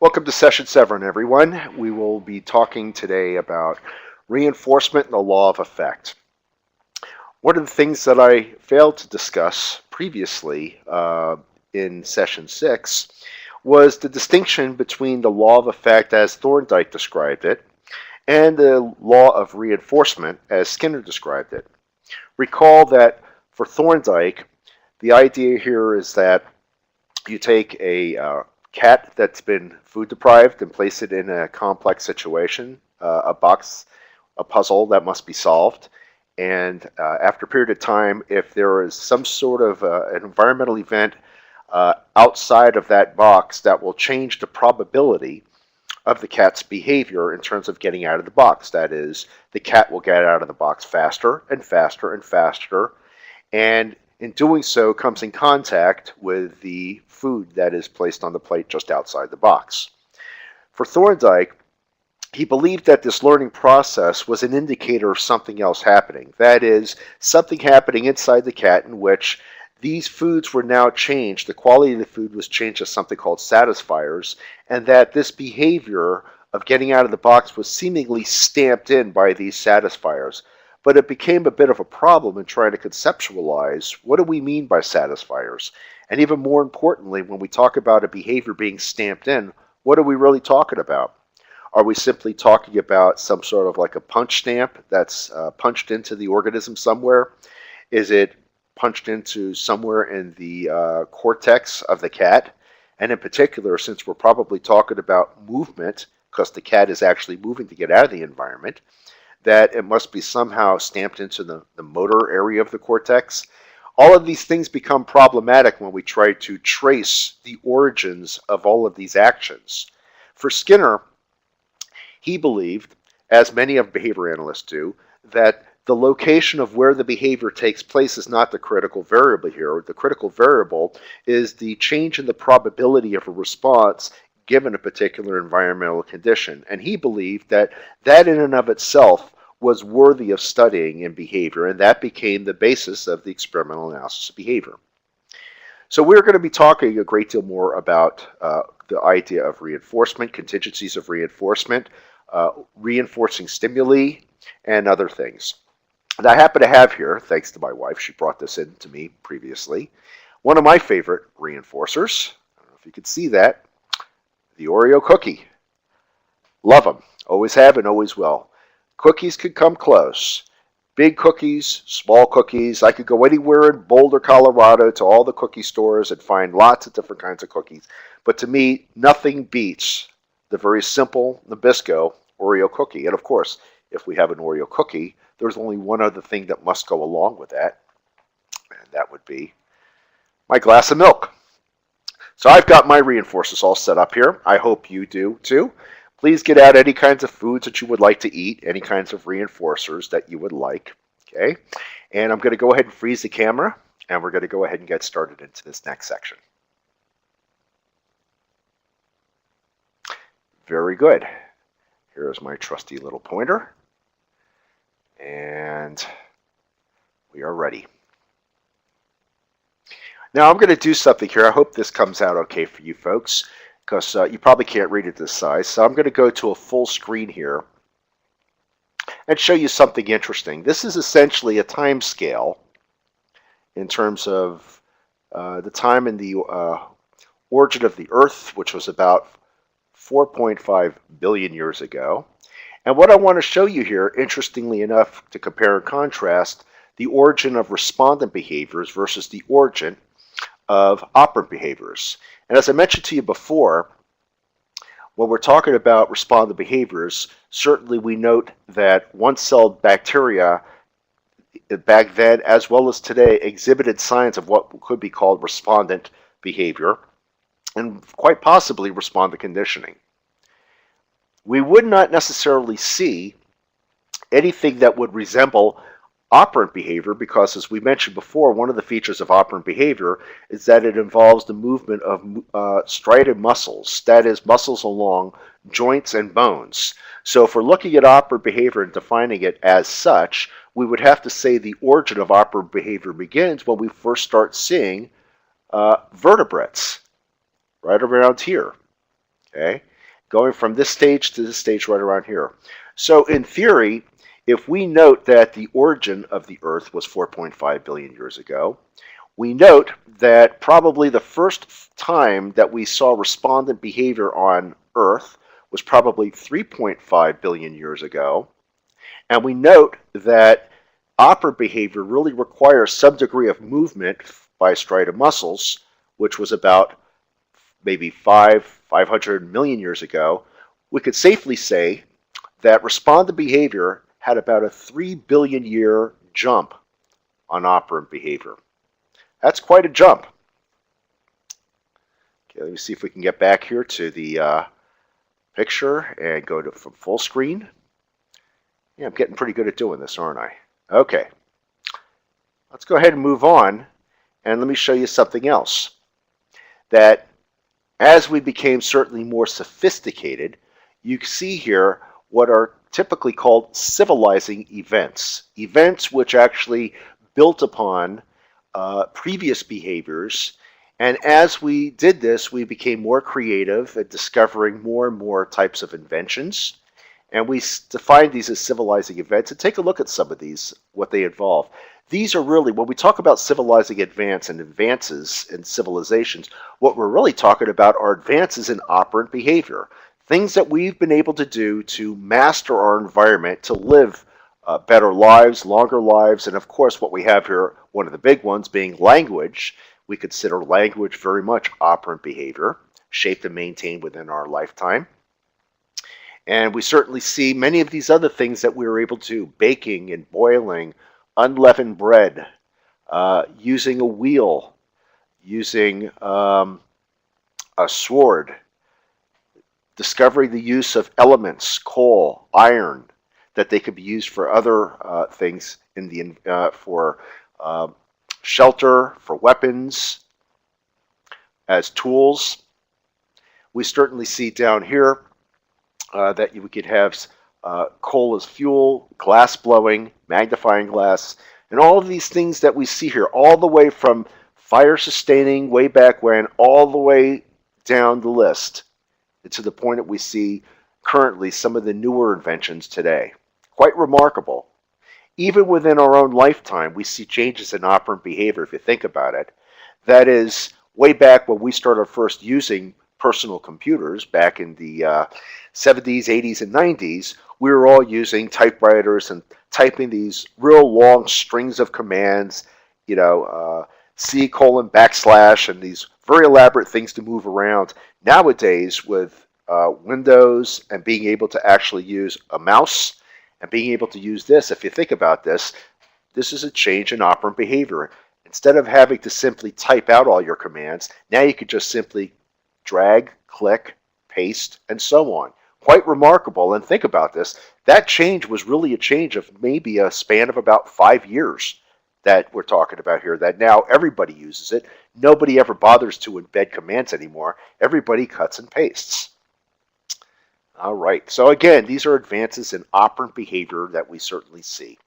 Welcome to Session 7, everyone. We will be talking today about reinforcement and the law of effect. One of the things that I failed to discuss previously in Session 6 was the distinction between the law of effect as Thorndike described it and the law of reinforcement as Skinner described it. Recall that for Thorndike, the idea here is that you take a cat that's been food deprived and place it in a complex situation, a box, a puzzle that must be solved. And after a period of time, if there is some sort of an environmental event outside of that box that will change the probability of the cat's behavior in terms of getting out of the box. That is, the cat will get out of the box faster and faster and faster, and in doing so comes in contact with the food that is placed on the plate just outside the box. For Thorndike, he believed that this learning process was an indicator of something else happening. That is, something happening inside the cat in which these foods were now changed, the quality of the food was changed to something called satisfiers, and that this behavior of getting out of the box was seemingly stamped in by these satisfiers. But it became a bit of a problem in trying to conceptualize what do we mean by satisfiers? And even more importantly, when we talk about a behavior being stamped in, what are we really talking about? Are we simply talking about some sort of like a punch stamp that's punched into the organism somewhere? Is it punched into somewhere in the cortex of the cat? And in particular, since we're probably talking about movement, because the cat is actually moving to get out of the environment, that it must be somehow stamped into the motor area of the cortex. All of these things become problematic when we try to trace the origins of all of these actions. For Skinner, he believed, as many of behavior analysts do, that the location of where the behavior takes place is not the critical variable here. The critical variable is the change in the probability of a response given a particular environmental condition. And he believed that that in and of itself was worthy of studying in behavior, and that became the basis of the experimental analysis of behavior. So we're going to be talking a great deal more about the idea of reinforcement, contingencies of reinforcement, reinforcing stimuli, and other things. And I happen to have here, thanks to my wife, she brought this in to me previously, one of my favorite reinforcers. I don't know if you can see that. The Oreo cookie. Love them. Always have and always will. Cookies could come close. Big cookies, small cookies. I could go anywhere in Boulder, Colorado to all the cookie stores and find lots of different kinds of cookies. But to me, nothing beats the very simple Nabisco Oreo cookie. And of course, if we have an Oreo cookie, there's only one other thing that must go along with that. And that would be my glass of milk. So I've got my reinforcers all set up here. I hope you do too. Please get out any kinds of foods that you would like to eat, any kinds of reinforcers that you would like. Okay, and I'm going to go ahead and freeze the camera, and we're going to go ahead and get started into this next section. Very good. Here's my trusty little pointer, and we are ready. Now I'm going to do something here. I hope this comes out okay for you folks, because you probably can't read it this size. So I'm going to go to a full screen here and show you something interesting. This is essentially a time scale in terms of the time in the origin of the Earth, which was about 4.5 billion years ago. And what I want to show you here, interestingly enough, to compare and contrast the origin of respondent behaviors versus the origin of operant behaviors. And as I mentioned to you before, when we're talking about respondent behaviors, certainly we note that one-celled bacteria back then, as well as today, exhibited signs of what could be called respondent behavior, and quite possibly respondent conditioning. We would not necessarily see anything that would resemble operant behavior because, as we mentioned before, one of the features of operant behavior is that it involves the movement of striated muscles, that is, muscles along joints and bones. So if we're looking at operant behavior and defining it as such, we would have to say the origin of operant behavior begins when we first start seeing vertebrates right around here. Okay, going from this stage to this stage right around here. So in theory, if we note that the origin of the Earth was 4.5 billion years ago, we note that probably the first time that we saw respondent behavior on Earth was probably 3.5 billion years ago, and we note that operant behavior really requires some degree of movement by striated muscles, which was about maybe 500 million years ago. We could safely say that respondent behavior had about a 3 billion year jump on operant behavior. That's quite a jump. Okay, let me see if we can get back here to the picture and go to from full screen. Yeah, I'm getting pretty good at doing this, aren't I? Okay. Let's go ahead and move on, and let me show you something else. That as we became certainly more sophisticated, you see here what are typically called civilizing events. Events which actually built upon previous behaviors, and as we did this, we became more creative at discovering more and more types of inventions, and we define these as civilizing events. And take a look at some of these, what they involve. These are really, when we talk about civilizing advance and advances in civilizations, what we're really talking about are advances in operant behavior. Things that we've been able to do to master our environment, to live better lives, longer lives, and of course what we have here, one of the big ones being language. We consider language very much operant behavior, shaped and maintained within our lifetime. And we certainly see many of these other things that we were able to, baking and boiling, unleavened bread, using a wheel, using a sword, discovering the use of elements, coal, iron, that they could be used for other things in the for shelter, for weapons, as tools. We certainly see down here that we could have coal as fuel, glass blowing, magnifying glass, and all of these things that we see here, all the way from fire sustaining way back when, all the way down the list, to the point that we see currently some of the newer inventions today. Quite remarkable. Even within our own lifetime, we see changes in operant behavior, if you think about it. That is, way back when we started first using personal computers, back in the 70s, 80s, and 90s, we were all using typewriters and typing these real long strings of commands, you know, C:\\, and these very elaborate things to move around. Nowadays, with Windows and being able to actually use a mouse and being able to use this, if you think about this, this is a change in operant behavior. Instead of having to simply type out all your commands, now you could just simply drag, click, paste, and so on. Quite remarkable. And think about this. That change was really a change of maybe a span of about 5 years that we're talking about here, that now everybody uses it. Nobody ever bothers to embed commands anymore. Everybody cuts and pastes. All right. So again, these are advances in operant behavior that we certainly see.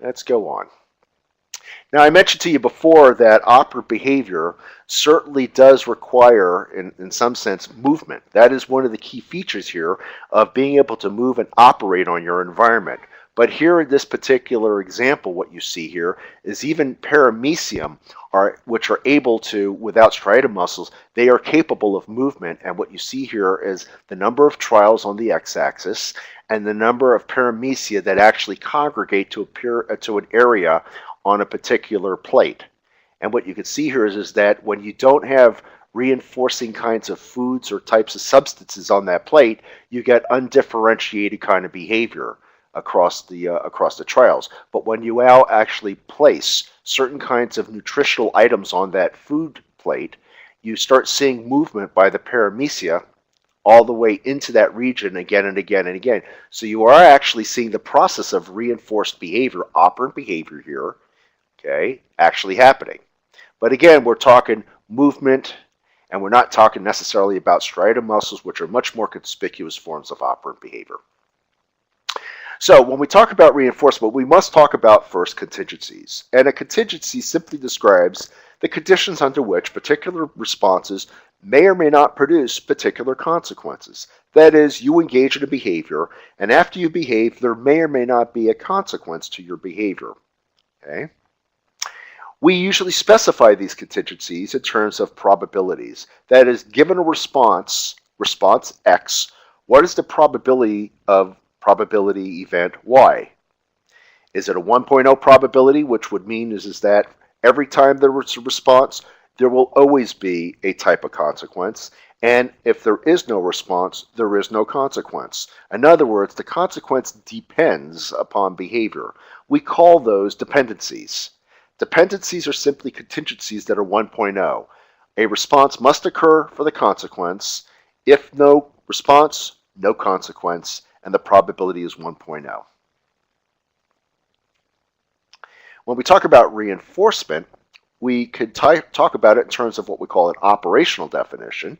Let's go on. Now, I mentioned to you before that operant behavior certainly does require, in some sense, movement. That is one of the key features here of being able to move and operate on your environment. But here in this particular example, what you see here is even paramecium, which are able to, without striated muscles, they are capable of movement. And what you see here is the number of trials on the x-axis and the number of paramecia that actually congregate to an area on a particular plate. And what you can see here is that when you don't have reinforcing kinds of foods or types of substances on that plate, you get undifferentiated kind of behavior across the trials. But when you now actually place certain kinds of nutritional items on that food plate, you start seeing movement by the paramecia all the way into that region again and again and again. So you are actually seeing the process of reinforced behavior, operant behavior here, okay, actually happening. But again, we're talking movement, and we're not talking necessarily about striated muscles, which are much more conspicuous forms of operant behavior. So when we talk about reinforcement, we must talk about first contingencies. And a contingency simply describes the conditions under which particular responses may or may not produce particular consequences. That is, you engage in a behavior, and after you behave, there may or may not be a consequence to your behavior. Okay? We usually specify these contingencies in terms of probabilities. That is, given a response X, what is the probability of probability event Y? Is it a 1.0 probability, which would mean is that every time there was a response, there will always be a type of consequence, and if there is no response, there is no consequence. In other words, the consequence depends upon behavior. We call those dependencies. Dependencies are simply contingencies that are 1.0. A response must occur for the consequence. If no response, no consequence, and the probability is 1.0. When we talk about reinforcement, we could talk about it in terms of what we call an operational definition,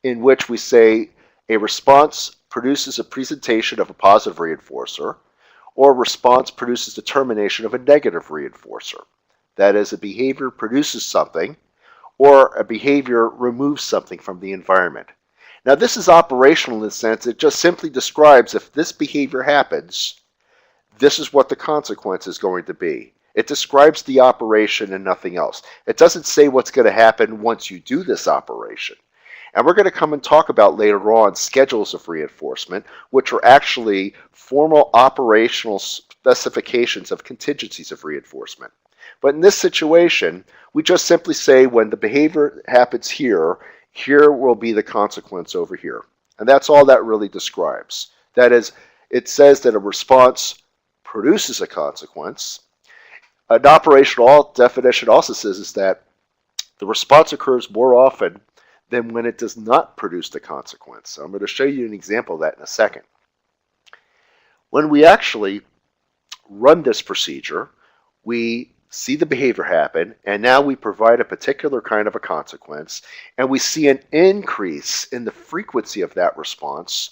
in which we say a response produces a presentation of a positive reinforcer, or a response produces the termination of a negative reinforcer. That is, a behavior produces something, or a behavior removes something from the environment. Now, this is operational in the sense it just simply describes if this behavior happens, this is what the consequence is going to be. It describes the operation and nothing else. It doesn't say what's going to happen once you do this operation. And we're going to come and talk about later on schedules of reinforcement, which are actually formal operational specifications of contingencies of reinforcement. But in this situation, we just simply say when the behavior happens here, here will be the consequence over here. And that's all that really describes. That is, it says that a response produces a consequence. An operational definition also says is that the response occurs more often than when it does not produce the consequence. So I'm going to show you an example of that in a second. When we actually run this procedure, we see the behavior happen, and now we provide a particular kind of a consequence, and we see an increase in the frequency of that response.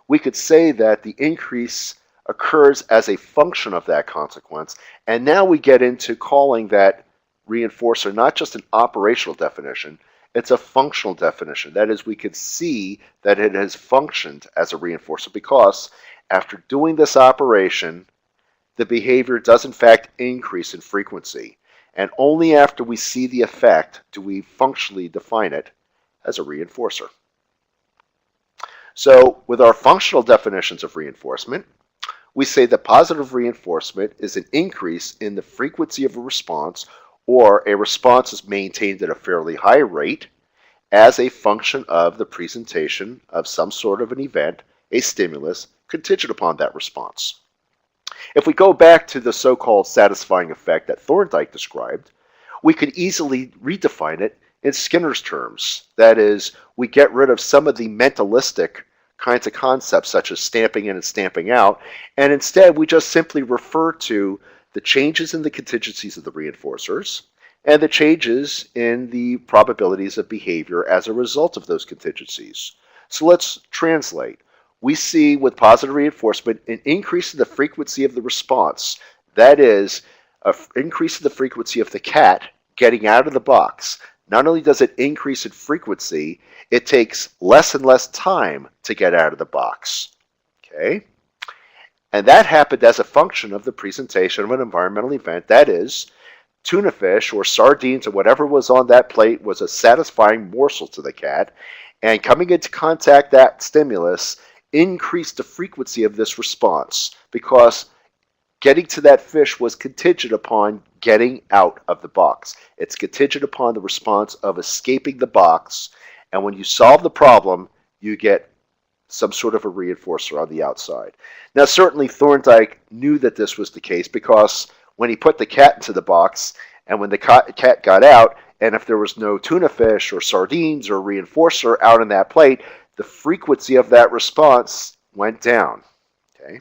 We could say that the increase occurs as a function of that consequence, and now we get into calling that reinforcer not just an operational definition, it's a functional definition. That is, we could see that it has functioned as a reinforcer because after doing this operation, the behavior does in fact increase in frequency, and only after we see the effect do we functionally define it as a reinforcer. So with our functional definitions of reinforcement, we say that positive reinforcement is an increase in the frequency of a response, or a response is maintained at a fairly high rate as a function of the presentation of some sort of an event, a stimulus, contingent upon that response. If we go back to the so-called satisfying effect that Thorndike described, we could easily redefine it in Skinner's terms. That is, we get rid of some of the mentalistic kinds of concepts such as stamping in and stamping out, and instead we just simply refer to the changes in the contingencies of the reinforcers and the changes in the probabilities of behavior as a result of those contingencies. So let's translate. We see with positive reinforcement an increase in the frequency of the response. That is, an increase in the frequency of the cat getting out of the box. Not only does it increase in frequency, it takes less and less time to get out of the box. Okay? And that happened as a function of the presentation of an environmental event. That is, tuna fish or sardines or whatever was on that plate was a satisfying morsel to the cat, and coming into contact that stimulus increased the frequency of this response because getting to that fish was contingent upon getting out of the box. It's contingent upon the response of escaping the box, and when you solve the problem, you get some sort of a reinforcer on the outside. Now, certainly Thorndike knew that this was the case because when he put the cat into the box, and when the cat got out, and if there was no tuna fish or sardines or reinforcer out on that plate, the frequency of that response went down. Okay.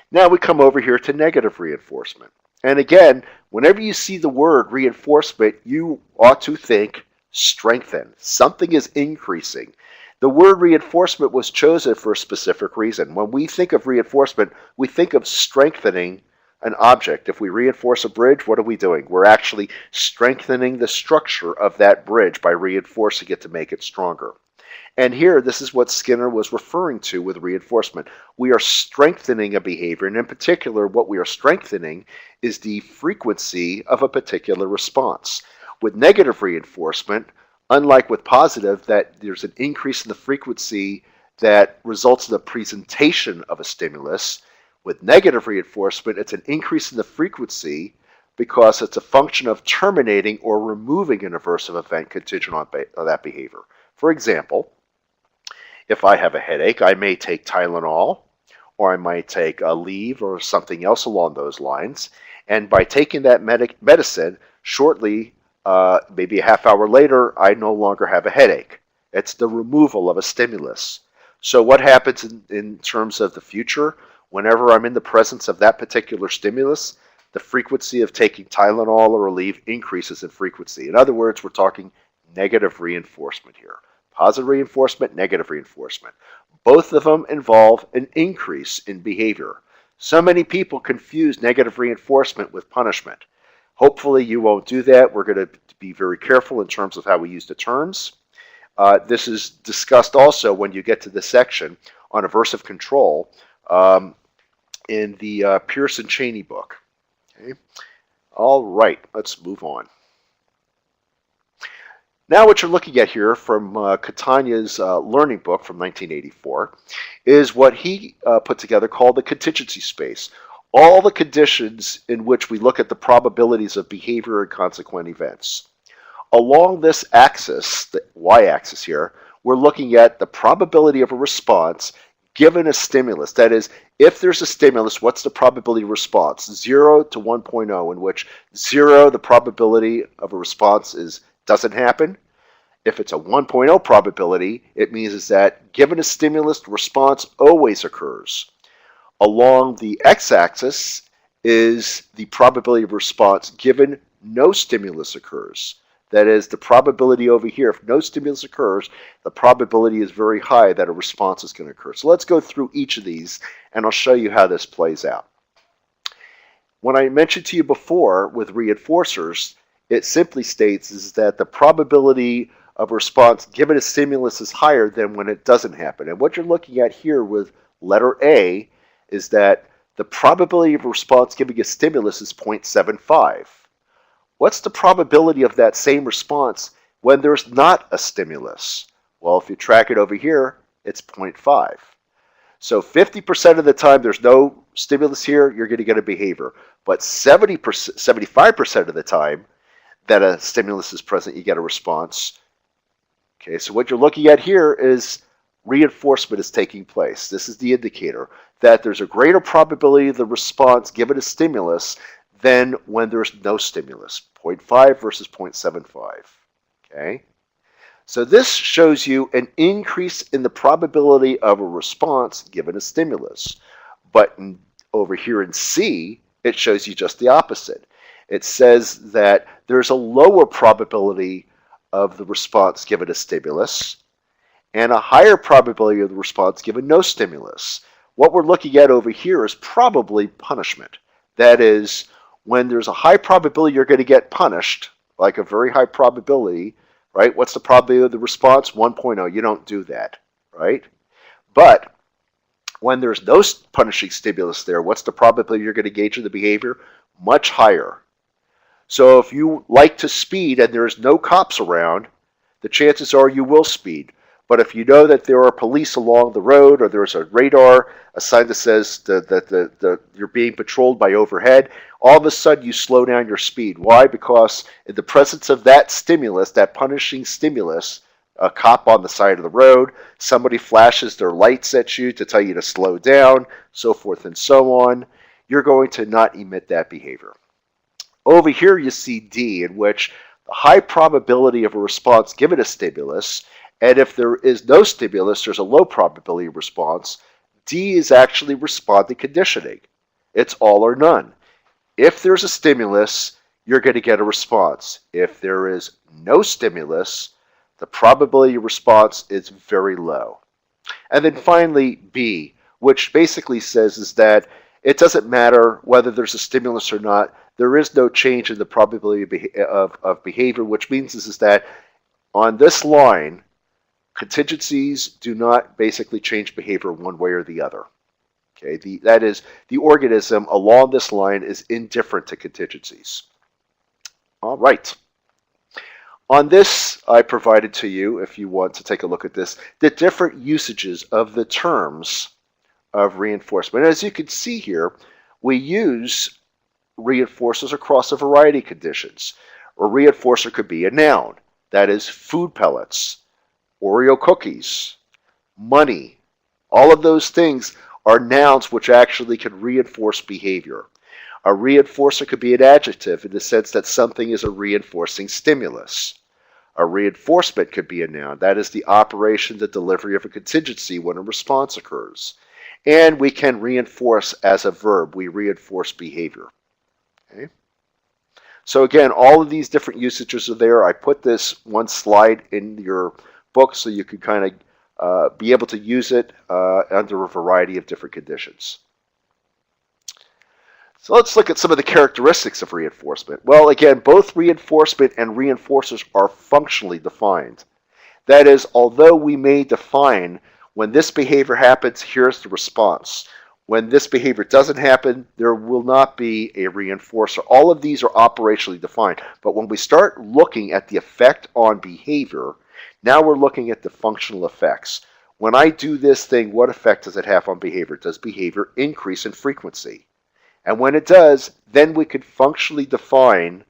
Now we come over here to negative reinforcement. And again, whenever you see the word reinforcement, you ought to think strengthen. Something is increasing. The word reinforcement was chosen for a specific reason. When we think of reinforcement, we think of strengthening an object. If we reinforce a bridge, what are we doing? We're actually strengthening the structure of that bridge by reinforcing it to make it stronger. And here, this is what Skinner was referring to with reinforcement. We are strengthening a behavior, and in particular, what we are strengthening is the frequency of a particular response. With negative reinforcement, unlike with positive, that there's an increase in the frequency that results in the presentation of a stimulus, with negative reinforcement, it's an increase in the frequency because it's a function of terminating or removing an aversive event contingent on that behavior. For example, if I have a headache, I may take Tylenol, or I might take Aleve or something else along those lines. And by taking that medicine, shortly, maybe a half hour later, I no longer have a headache. It's the removal of a stimulus. So what happens in terms of the future? Whenever I'm in the presence of that particular stimulus, the frequency of taking Tylenol or Aleve increases in frequency. In other words, we're talking negative reinforcement here. Positive reinforcement, negative reinforcement. Both of them involve an increase in behavior. So many people confuse negative reinforcement with punishment. Hopefully you won't do that. We're going to be very careful in terms of how we use the terms. This is discussed also when you get to the section on aversive control in the Pearson-Cheney book. Okay. All right, let's move on. Now what you're looking at here from Catania's learning book from 1984 is what he put together called the contingency space. All the conditions in which we look at the probabilities of behavior and consequent events. Along this axis, the y-axis here, we're looking at the probability of a response given a stimulus. That is, if there's a stimulus, what's the probability of response? 0 to 1.0, in which 0, the probability of a response doesn't happen. If it's a 1.0 probability, it means is that given a stimulus, the response always occurs. Along the x-axis is the probability of response given no stimulus occurs. That is, the probability over here, if no stimulus occurs, the probability is very high that a response is going to occur. So let's go through each of these, and I'll show you how this plays out. When I mentioned to you before with reinforcers, it simply states is that the probability of response given a stimulus is higher than when it doesn't happen. And what you're looking at here with letter A is that the probability of response giving a stimulus is 0.75. What's the probability of that same response when there's not a stimulus? Well, if you track it over here, it's 0.5. So 50% of the time there's no stimulus here, you're going to get a behavior. But 75% of the time that a stimulus is present, you get a response. Okay, so what you're looking at here is reinforcement is taking place. This is the indicator that there's a greater probability of the response given a stimulus than when there's no stimulus. 0.5 versus 0.75. Okay, so this shows you an increase in the probability of a response given a stimulus. But over here in C, it shows you just the opposite. It says that there's a lower probability of the response given a stimulus and a higher probability of the response given no stimulus. What we're looking at over here is probably punishment. That is, when there's a high probability you're going to get punished, like a very high probability, right? What's the probability of the response? 1.0. You don't do that, right? But when there's no punishing stimulus there, what's the probability you're going to engage in the behavior? Much higher. So if you like to speed and there's no cops around, the chances are you will speed. But if you know that there are police along the road or there's a radar, a sign that says that you're being patrolled by overhead, all of a sudden you slow down your speed. Why? Because in the presence of that stimulus, that punishing stimulus, a cop on the side of the road, somebody flashes their lights at you to tell you to slow down, so forth and so on, you're going to not emit that behavior. Over here you see D, in which the high probability of a response given a stimulus, and if there is no stimulus, there's a low probability of response. D is actually responding conditioning. It's all or none. If there's a stimulus, you're going to get a response. If there is no stimulus, the probability of response is very low. And then finally, B, which basically says is that it doesn't matter whether there's a stimulus or not. There is no change in the probability of behavior, which means is that on this line, contingencies do not basically change behavior one way or the other. Okay, that is, the organism along this line is indifferent to contingencies. All right. On this, I provided to you, if you want to take a look at this, the different usages of the terms of reinforcement. As you can see here, we use reinforcers across a variety of conditions. A reinforcer could be a noun, that is food pellets, Oreo cookies, money. All of those things are nouns which actually can reinforce behavior. A reinforcer could be an adjective in the sense that something is a reinforcing stimulus. A reinforcement could be a noun, that is the operation, the delivery of a contingency when a response occurs. And we can reinforce as a verb, we reinforce behavior. Okay? So again, all of these different usages are there. I put this one slide in your book so you can kind of be able to use it under a variety of different conditions. So let's look at some of the characteristics of reinforcement. Well, again, both reinforcement and reinforcers are functionally defined. That is, although we may define when this behavior happens, here's the response. When this behavior doesn't happen, there will not be a reinforcer. All of these are operationally defined. But when we start looking at the effect on behavior, now we're looking at the functional effects. When I do this thing, what effect does it have on behavior? Does behavior increase in frequency? And when it does, then we could functionally define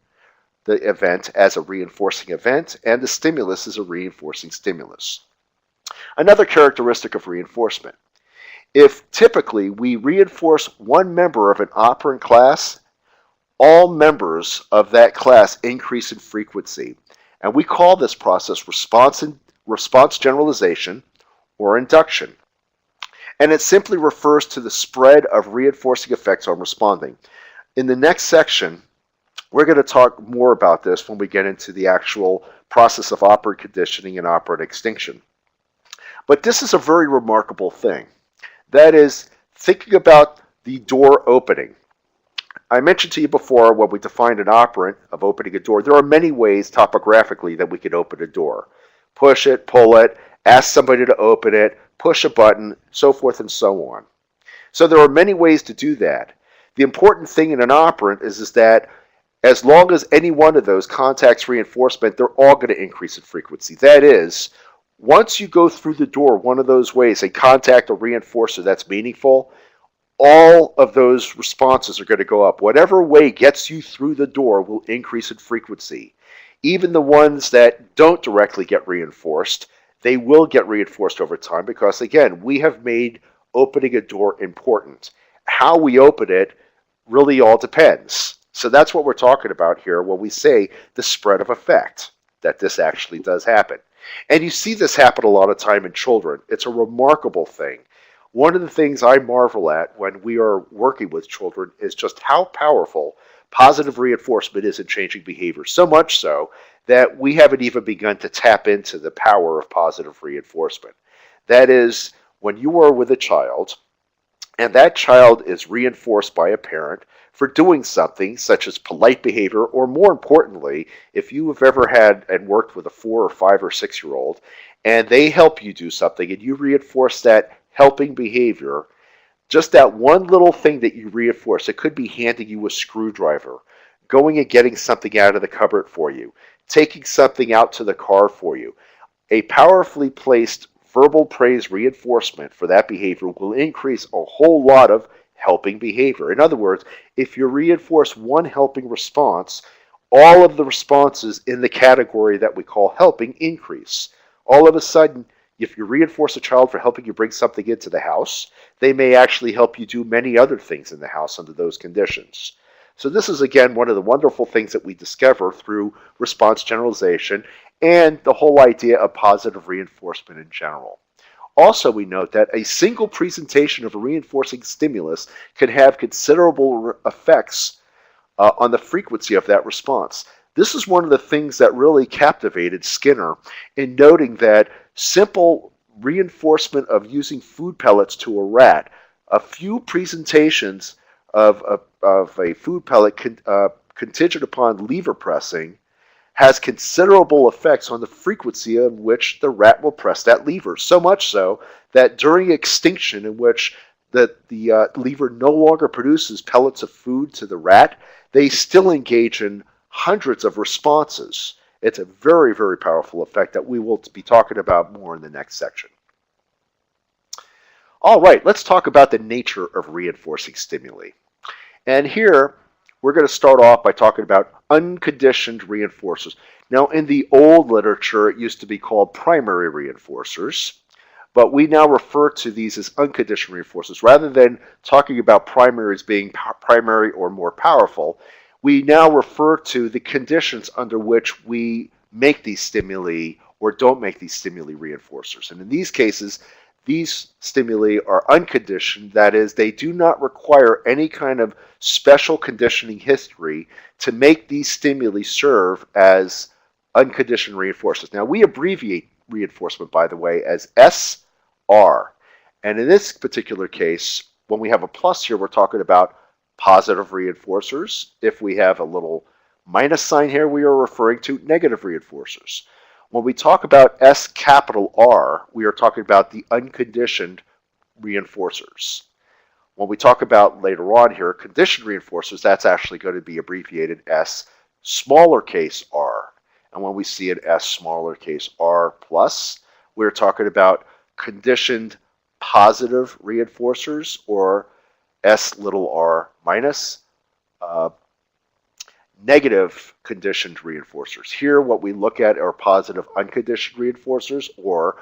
the event as a reinforcing event and the stimulus as a reinforcing stimulus. Another characteristic of reinforcement. If typically we reinforce one member of an operant class, all members of that class increase in frequency. And we call this process response generalization or induction. And it simply refers to the spread of reinforcing effects on responding. In the next section, we're going to talk more about this when we get into the actual process of operant conditioning and operant extinction. But this is a very remarkable thing. That is, thinking about the door opening. I mentioned to you before when we defined an operant of opening a door, there are many ways topographically that we can open a door. Push it, pull it, ask somebody to open it, push a button, so forth and so on. So there are many ways to do that. The important thing in an operant is that as long as any one of those contacts reinforcement, they're all going to increase in frequency. That is, once you go through the door one of those ways, a contact or reinforcer that's meaningful, all of those responses are going to go up. Whatever way gets you through the door will increase in frequency. Even the ones that don't directly get reinforced, they will get reinforced over time because, again, we have made opening a door important. How we open it really all depends. So that's what we're talking about here when we say the spread of effect, that this actually does happen. And you see this happen a lot of time in children. It's a remarkable thing. One of the things I marvel at when we are working with children is just how powerful positive reinforcement is in changing behavior. So much so that we haven't even begun to tap into the power of positive reinforcement. That is, when you are with a child, and that child is reinforced by a parent for doing something such as polite behavior, or more importantly, if you have ever had and worked with a 4 or 5 or 6-year-old, and they help you do something, and you reinforce that helping behavior, just that one little thing that you reinforce, it could be handing you a screwdriver, going and getting something out of the cupboard for you, taking something out to the car for you. A powerfully placed verbal praise reinforcement for that behavior will increase a whole lot of helping behavior. In other words, if you reinforce one helping response, all of the responses in the category that we call helping increase. All of a sudden, if you reinforce a child for helping you bring something into the house, they may actually help you do many other things in the house under those conditions. So this is, again, one of the wonderful things that we discover through response generalization and the whole idea of positive reinforcement in general. Also, we note that a single presentation of a reinforcing stimulus can have considerable effects on the frequency of that response. This is one of the things that really captivated Skinner in noting that simple reinforcement of using food pellets to a rat, a few presentations of a food pellet contingent upon lever pressing has considerable effects on the frequency in which the rat will press that lever. So much so that during extinction, in which the lever no longer produces pellets of food to the rat, they still engage in hundreds of responses. It's a very, very powerful effect that we will be talking about more in the next section. All right, let's talk about the nature of reinforcing stimuli. And here, we're going to start off by talking about unconditioned reinforcers. Now, in the old literature, it used to be called primary reinforcers, but we now refer to these as unconditioned reinforcers. Rather than talking about primary as being primary or more powerful, we now refer to the conditions under which we make these stimuli or don't make these stimuli reinforcers. And in these cases, these stimuli are unconditioned, that is, they do not require any kind of special conditioning history to make these stimuli serve as unconditioned reinforcers. Now, we abbreviate reinforcement, by the way, as SR. And in this particular case, when we have a plus here, we're talking about positive reinforcers. If we have a little minus sign here, we are referring to negative reinforcers. When we talk about S capital R, we are talking about the unconditioned reinforcers. When we talk about later on here, conditioned reinforcers, that's actually going to be abbreviated S smaller case r. And when we see an S smaller case r plus, we're talking about conditioned positive reinforcers, or S little r minus, negative conditioned reinforcers. Here, what we look at are positive unconditioned reinforcers, or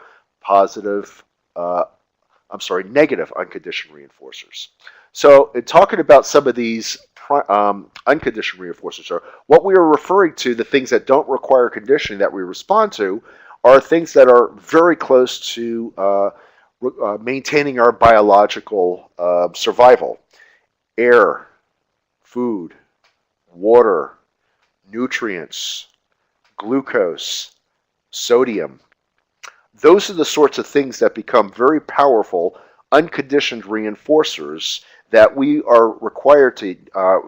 negative unconditioned reinforcers. So, in talking about some of these unconditioned reinforcers, what we are referring to, the things that don't require conditioning that we respond to, are things that are very close to maintaining our biological survival. Air, food, water, nutrients, glucose, sodium. Those are the sorts of things that become very powerful unconditioned reinforcers that we are required to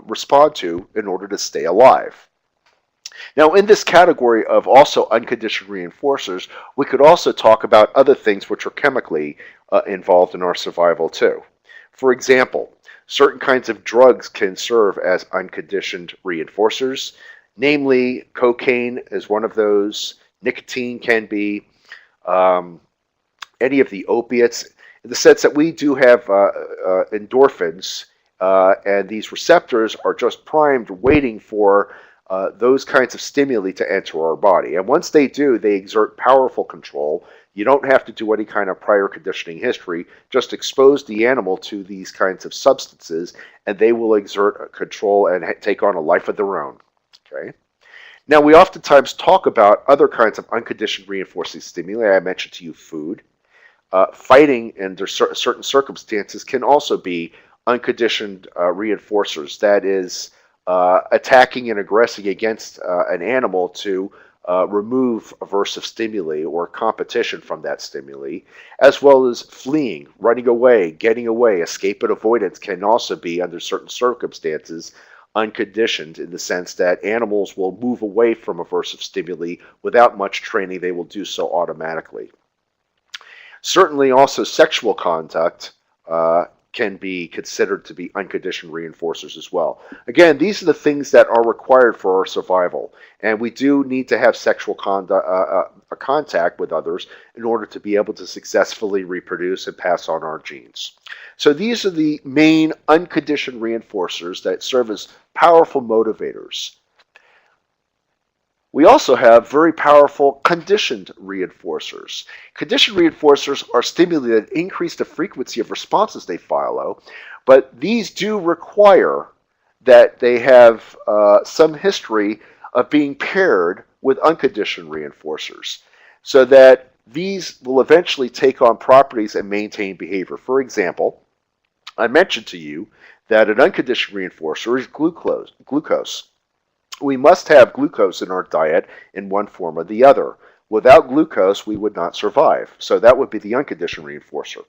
respond to in order to stay alive. Now, in this category of also unconditioned reinforcers, we could also talk about other things which are chemically involved in our survival too. For example, certain kinds of drugs can serve as unconditioned reinforcers. Namely, cocaine is one of those. Nicotine can be. Any of the opiates, in the sense that we do have endorphins, and these receptors are just primed waiting for those kinds of stimuli to enter our body. And once they do, they exert powerful control. You don't have to do any kind of prior conditioning history. Just expose the animal to these kinds of substances, and they will exert control and take on a life of their own. Okay. Now, we oftentimes talk about other kinds of unconditioned reinforcing stimuli. I mentioned to you food. Fighting under certain circumstances can also be unconditioned reinforcers. That is, attacking and aggressing against an animal to remove aversive stimuli or competition from that stimuli, as well as fleeing, running away, getting away. Escape and avoidance can also be, under certain circumstances, unconditioned, in the sense that animals will move away from aversive stimuli without much training. They will do so automatically. Certainly also sexual contact can be considered to be unconditioned reinforcers as well. Again, these are the things that are required for our survival, and we do need to have sexual contact with others in order to be able to successfully reproduce and pass on our genes. So these are the main unconditioned reinforcers that serve as powerful motivators. We also have very powerful conditioned reinforcers. Conditioned reinforcers are stimuli that increase the frequency of responses they follow, but these do require that they have some history of being paired with unconditioned reinforcers, so that these will eventually take on properties and maintain behavior. For example, I mentioned to you that an unconditioned reinforcer is glucose. We must have glucose in our diet in one form or the other. Without glucose, we would not survive. So that would be the unconditioned reinforcer.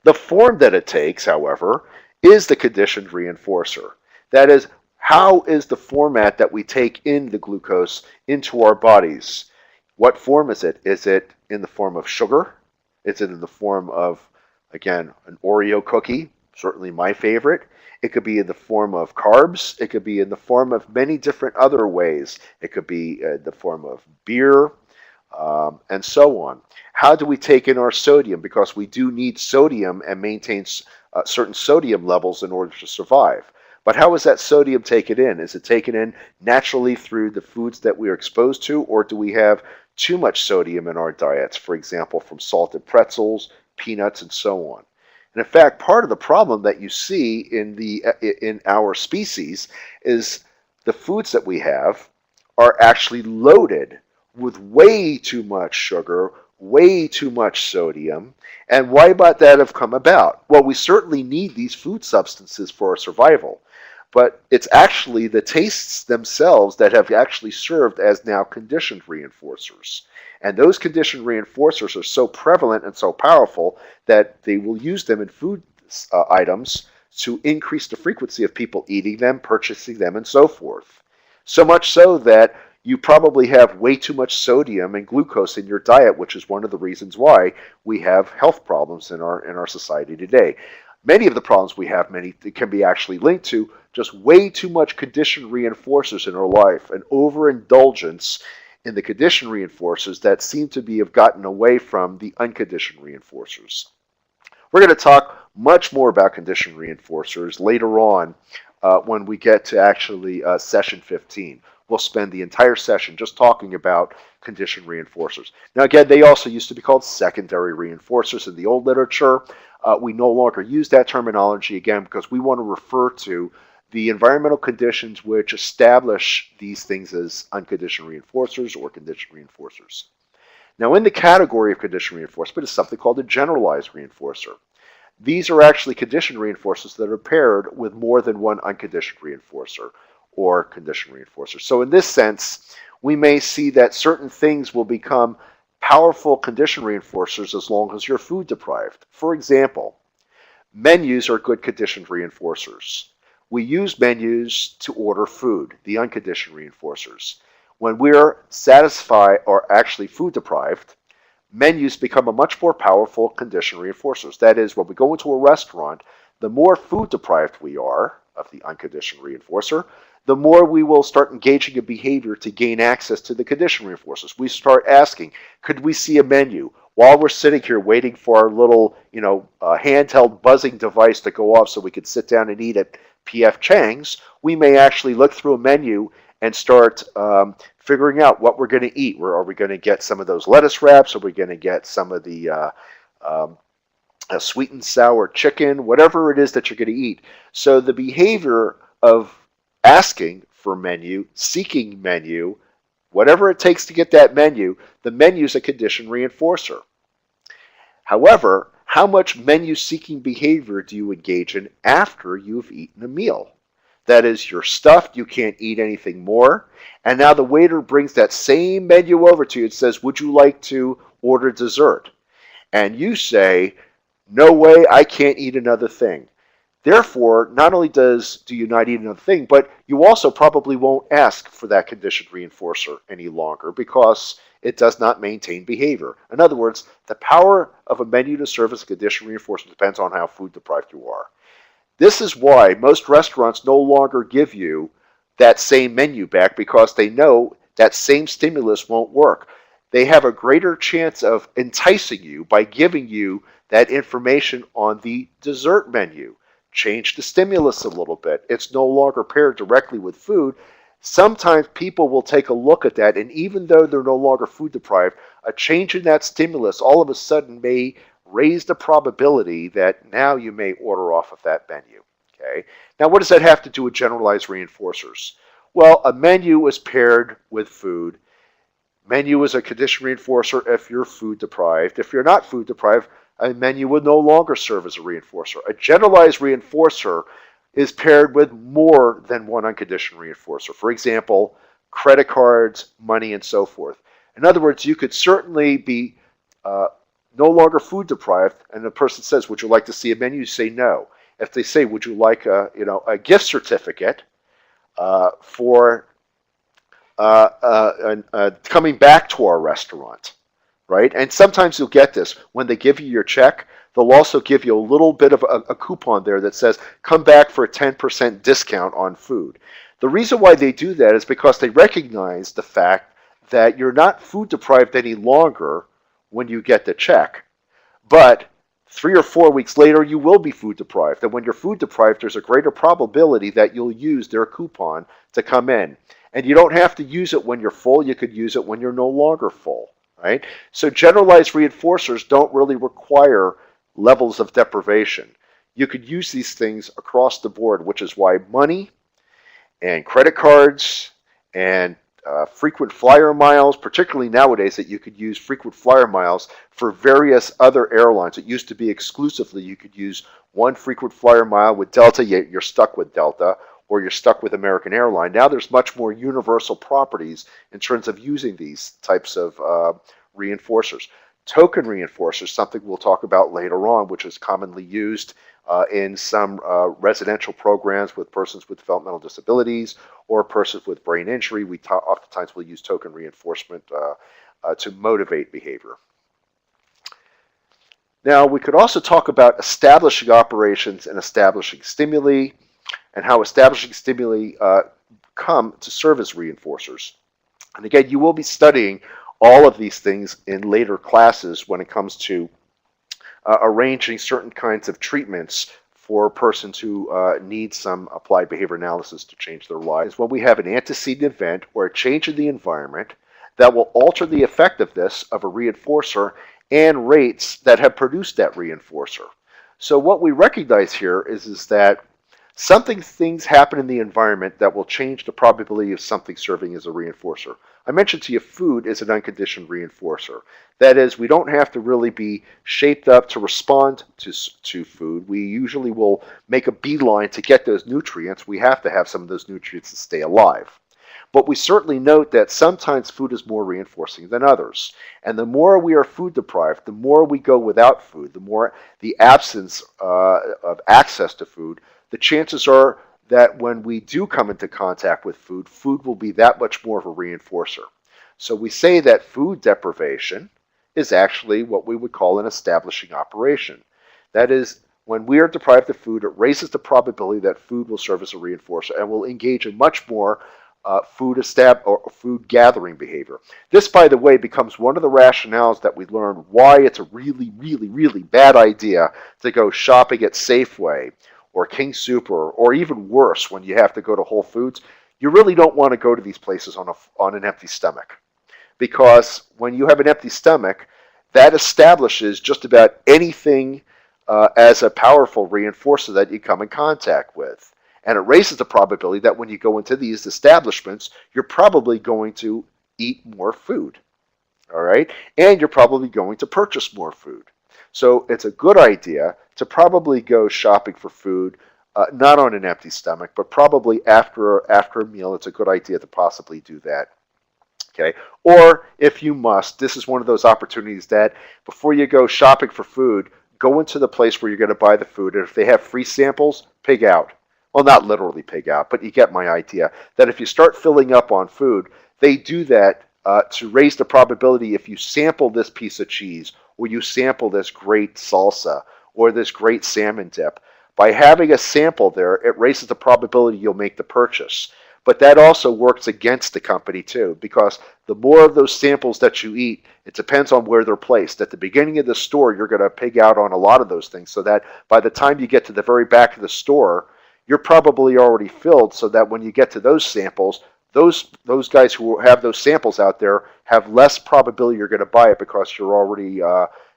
The form that it takes, however, is the conditioned reinforcer. That is, how is the format that we take in the glucose into our bodies? What form is it? Is it in the form of sugar? Is it in the form of, again, an Oreo cookie? Certainly my favorite. It could be in the form of carbs. It could be in the form of many different other ways. It could be in the form of beer, and so on. How do we take in our sodium? Because we do need sodium and maintain certain sodium levels in order to survive. But how is that sodium taken in? Is it taken in naturally through the foods that we are exposed to, or do we have too much sodium in our diets, for example, from salted pretzels, peanuts, and so on? And in fact, part of the problem that you see in our species is the foods that we have are actually loaded with way too much sugar, way too much sodium. And why might that have come about? Well, we certainly need these food substances for our survival, but it's actually the tastes themselves that have actually served as now conditioned reinforcers. And those conditioned reinforcers are so prevalent and so powerful that they will use them in food items to increase the frequency of people eating them, purchasing them, and so forth. So much so that you probably have way too much sodium and glucose in your diet, which is one of the reasons why we have health problems in our society today. Many of the problems we have, many can be actually linked to just way too much conditioned reinforcers in our life, an overindulgence in the conditioned reinforcers that seem to have gotten away from the unconditioned reinforcers. We're going to talk much more about conditioned reinforcers later on when we get to actually session 15. We'll spend the entire session just talking about conditioned reinforcers. Now again, they also used to be called secondary reinforcers in the old literature. We no longer use that terminology again because we want to refer to the environmental conditions which establish these things as unconditioned reinforcers or conditioned reinforcers. Now in the category of conditioned reinforcement is something called a generalized reinforcer. These are actually conditioned reinforcers that are paired with more than one unconditioned reinforcer or conditioned reinforcer. So in this sense, we may see that certain things will become powerful conditioned reinforcers as long as you're food deprived. For example, menus are good conditioned reinforcers. We use menus to order food, the unconditioned reinforcers. When we're satisfied or actually food deprived, menus become a much more powerful conditioned reinforcers. That is, when we go into a restaurant, the more food deprived we are of the unconditioned reinforcer, the more we will start engaging in behavior to gain access to the conditioned reinforcers. We start asking, could we see a menu? While we're sitting here waiting for our little, handheld buzzing device to go off so we could sit down and eat at P.F. Chang's, we may actually look through a menu and start figuring out what we're going to eat. Are we going to get some of those lettuce wraps? Are we going to get some of the sweet and sour chicken? Whatever it is that you're going to eat. So the behavior of asking for menu, seeking menu, whatever it takes to get that menu, the menu is a conditioned reinforcer. However, how much menu-seeking behavior do you engage in after you've eaten a meal? That is, you're stuffed, you can't eat anything more, and now the waiter brings that same menu over to you and says, would you like to order dessert? And you say, no way, I can't eat another thing. Therefore, not only do you not eat another thing, but you also probably won't ask for that conditioned reinforcer any longer because it does not maintain behavior. In other words, the power of a menu to serve as a conditioned reinforcer depends on how food deprived you are. This is why most restaurants no longer give you that same menu back because they know that same stimulus won't work. They have a greater chance of enticing you by giving you that information on the dessert menu. Change the stimulus a little bit. It's no longer paired directly with food. Sometimes people will take a look at that, and even though they're no longer food deprived, a change in that stimulus all of a sudden may raise the probability that now you may order off of that menu. Okay. Now, what does that have to do with generalized reinforcers? Well, a menu is paired with food. Menu is a conditioned reinforcer if you're food deprived. If you're not food deprived, a menu would no longer serve as a reinforcer. A generalized reinforcer is paired with more than one unconditioned reinforcer. For example, credit cards, money, and so forth. In other words, you could certainly be no longer food deprived, and the person says, would you like to see a menu? You say no. if they say, would you like a gift certificate for coming back to our restaurant, right? And sometimes you'll get this. When they give you your check, they'll also give you a little bit of a coupon there that says, come back for a 10% discount on food. The reason why they do that is because they recognize the fact that you're not food deprived any longer when you get the check. But 3 or 4 weeks later, you will be food deprived. And when you're food deprived, there's a greater probability that you'll use their coupon to come in. And you don't have to use it when you're full. You could use it when you're no longer full, right? So generalized reinforcers don't really require levels of deprivation. You could use these things across the board, which is why money and credit cards and frequent flyer miles, particularly nowadays that you could use frequent flyer miles for various other airlines. It used to be exclusively you could use one frequent flyer mile with Delta, you're stuck with Delta, or you're stuck with American Airlines. Now there's much more universal properties in terms of using these types of reinforcers. Token reinforcers, something we'll talk about later on, which is commonly used in some residential programs with persons with developmental disabilities or persons with brain injury. We oftentimes will use token reinforcement to motivate behavior. Now, we could also talk about establishing operations and establishing stimuli, and how establishing stimuli come to serve as reinforcers. And again, you will be studying all of these things in later classes when it comes to arranging certain kinds of treatments for persons who need some applied behavior analysis to change their lives. When we have an antecedent event or a change in the environment that will alter the effectiveness of a reinforcer and rates that have produced that reinforcer. So what we recognize here is that things happen in the environment that will change the probability of something serving as a reinforcer. I mentioned to you food is an unconditioned reinforcer. That is, we don't have to really be shaped up to respond to food. We usually will make a beeline to get those nutrients. We have to have some of those nutrients to stay alive. But we certainly note that sometimes food is more reinforcing than others. And the more we are food deprived, the more we go without food, the more the absence of access to food, the chances are that when we do come into contact with food, food will be that much more of a reinforcer. So we say that food deprivation is actually what we would call an establishing operation. That is, when we are deprived of food, it raises the probability that food will serve as a reinforcer and will engage in much more food gathering behavior. This, by the way, becomes one of the rationales that we learned why it's a really, really, really bad idea to go shopping at Safeway or King Soopers, or even worse, when you have to go to Whole Foods. You really don't want to go to these places on an empty stomach, because when you have an empty stomach, that establishes just about anything as a powerful reinforcer that you come in contact with. And it raises the probability that when you go into these establishments, you're probably going to eat more food, all right? And you're probably going to purchase more food. So it's a good idea to probably go shopping for food, not on an empty stomach, but probably after a meal. It's a good idea to possibly do that. Okay, or if you must, this is one of those opportunities that before you go shopping for food, go into the place where you're going to buy the food, and if they have free samples, pig out. Well, not literally pig out, but you get my idea. That if you start filling up on food, they do that to raise the probability if you sample this piece of cheese, or you sample this great salsa, or this great salmon dip. By having a sample there, it raises the probability you'll make the purchase. But that also works against the company too, because the more of those samples that you eat, it depends on where they're placed. At the beginning of the store, you're going to pig out on a lot of those things, so that by the time you get to the very back of the store, you're probably already filled, so that when you get to those samples, those guys who have those samples out there have less probability you're going to buy it, because you're already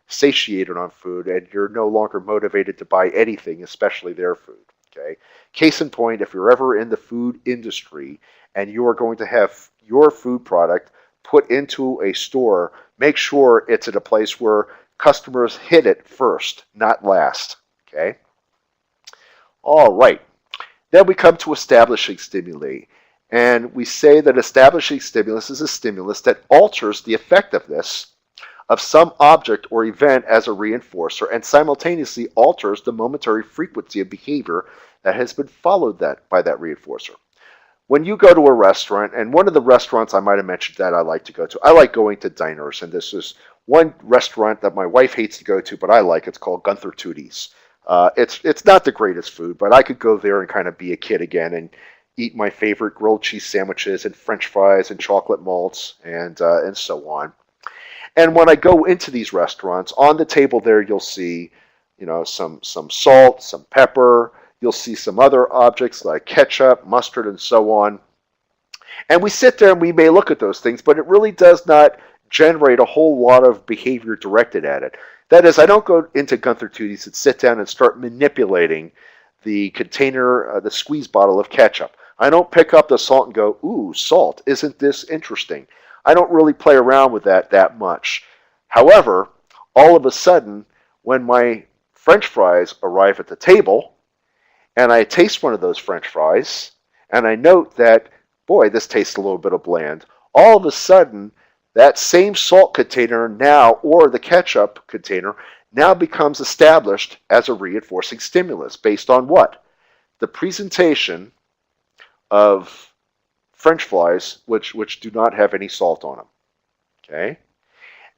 satiated on food and you're no longer motivated to buy anything, especially their food. Okay. Case in point, if you're ever in the food industry and you are going to have your food product put into a store, make sure it's at a place where customers hit it first, not last. Okay. All right. Then we come to establishing stimuli. And we say that establishing stimulus is a stimulus that alters the effectiveness of some object or event as a reinforcer and simultaneously alters the momentary frequency of behavior that has been followed by that reinforcer. When you go to a restaurant, and one of the restaurants I might have mentioned that I like to go to, I like going to diners, and this is one restaurant that my wife hates to go to, but I like. It's called Gunther Tootie's. It's not the greatest food, but I could go there and kind of be a kid again and eat my favorite grilled cheese sandwiches and French fries and chocolate malts and so on. And when I go into these restaurants, on the table there you'll see, some salt, some pepper. You'll see some other objects like ketchup, mustard, and so on. And we sit there and we may look at those things, but it really does not generate a whole lot of behavior directed at it. That is, I don't go into Gunther Tootie's and sit down and start manipulating the container, the squeeze bottle of ketchup. I don't pick up the salt and go, ooh, salt, isn't this interesting? I don't really play around with that much. However, all of a sudden, when my French fries arrive at the table, and I taste one of those French fries, and I note that, boy, this tastes a little bit of bland, all of a sudden, that same salt container now, or the ketchup container, now becomes established as a reinforcing stimulus based on what? The presentation of French fries, which do not have any salt on them. Okay?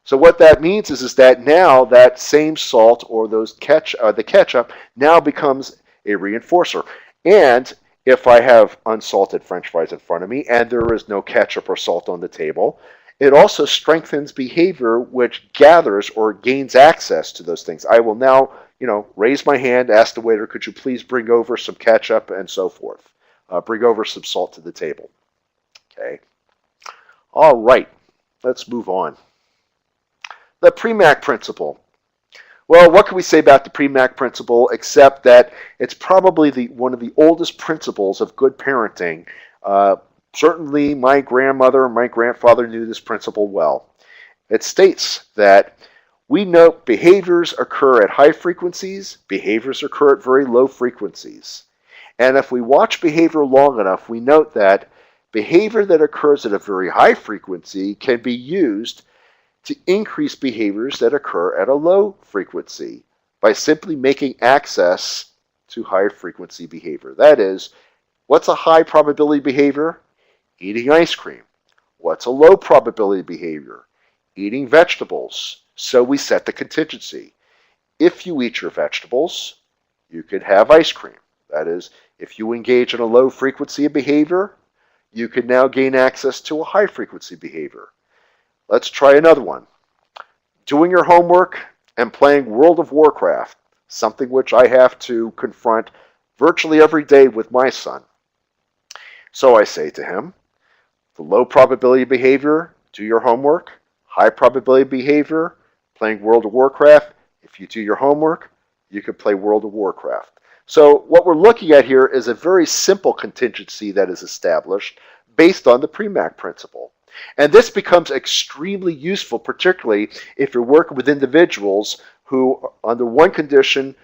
So what that means is that now that same salt or the ketchup now becomes a reinforcer. And if I have unsalted French fries in front of me and there is no ketchup or salt on the table, it also strengthens behavior which gathers or gains access to those things. I will now, raise my hand, ask the waiter, could you please bring over some ketchup and so forth. Bring over some salt to the table. Okay. All right. Let's move on. The Premack principle. Well, what can we say about the Premack principle except that it's probably one of the oldest principles of good parenting. Certainly my grandmother and my grandfather knew this principle well. It states that we note behaviors occur at high frequencies, behaviors occur at very low frequencies. And if we watch behavior long enough, we note that behavior that occurs at a very high frequency can be used to increase behaviors that occur at a low frequency by simply making access to high frequency behavior. That is, what's a high probability behavior? Eating ice cream. What's a low probability behavior? Eating vegetables. So we set the contingency. If you eat your vegetables, you could have ice cream. That is, if you engage in a low frequency of behavior, you can now gain access to a high frequency behavior. Let's try another one. Doing your homework and playing World of Warcraft, something which I have to confront virtually every day with my son. So I say to him, the low probability behavior, do your homework. High probability behavior, playing World of Warcraft. If you do your homework, you can play World of Warcraft. So what we're looking at here is a very simple contingency that is established based on the Premack principle. And this becomes extremely useful, particularly if you're working with individuals who, under one condition,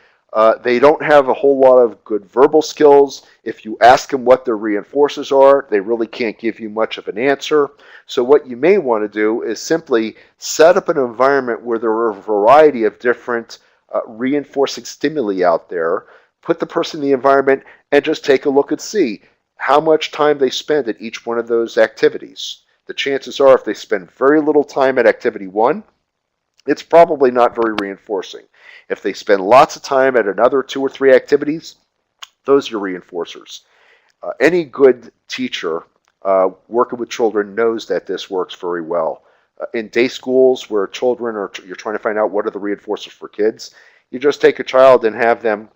they don't have a whole lot of good verbal skills. If you ask them what their reinforcers are, they really can't give you much of an answer. So what you may want to do is simply set up an environment where there are a variety of different reinforcing stimuli out there. Put the person in the environment and just take a look and see how much time they spend at each one of those activities. The chances are if they spend very little time at activity one, it's probably not very reinforcing. If they spend lots of time at another 2 or 3 activities, those are your reinforcers. Any good teacher working with children knows that this works very well. In day schools where children you're trying to find out what are the reinforcers for kids, you just take a child and have them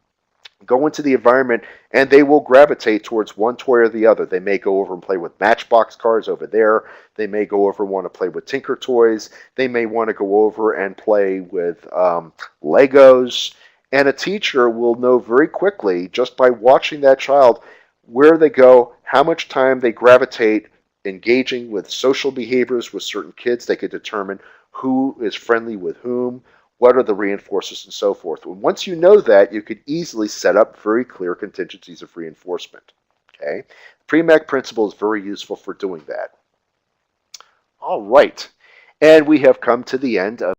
go into the environment and they will gravitate towards one toy or the other. They may go over and play with Matchbox cars over there. They may go over and want to play with Tinker Toys. They may want to go over and play with Legos. And a teacher will know very quickly, just by watching that child, where they go, how much time they gravitate engaging with social behaviors with certain kids. They could determine who is friendly with whom, what are the reinforcers, and so forth. And once you know that, you could easily set up very clear contingencies of reinforcement. Okay? The Premack principle is very useful for doing that. All right. And we have come to the end of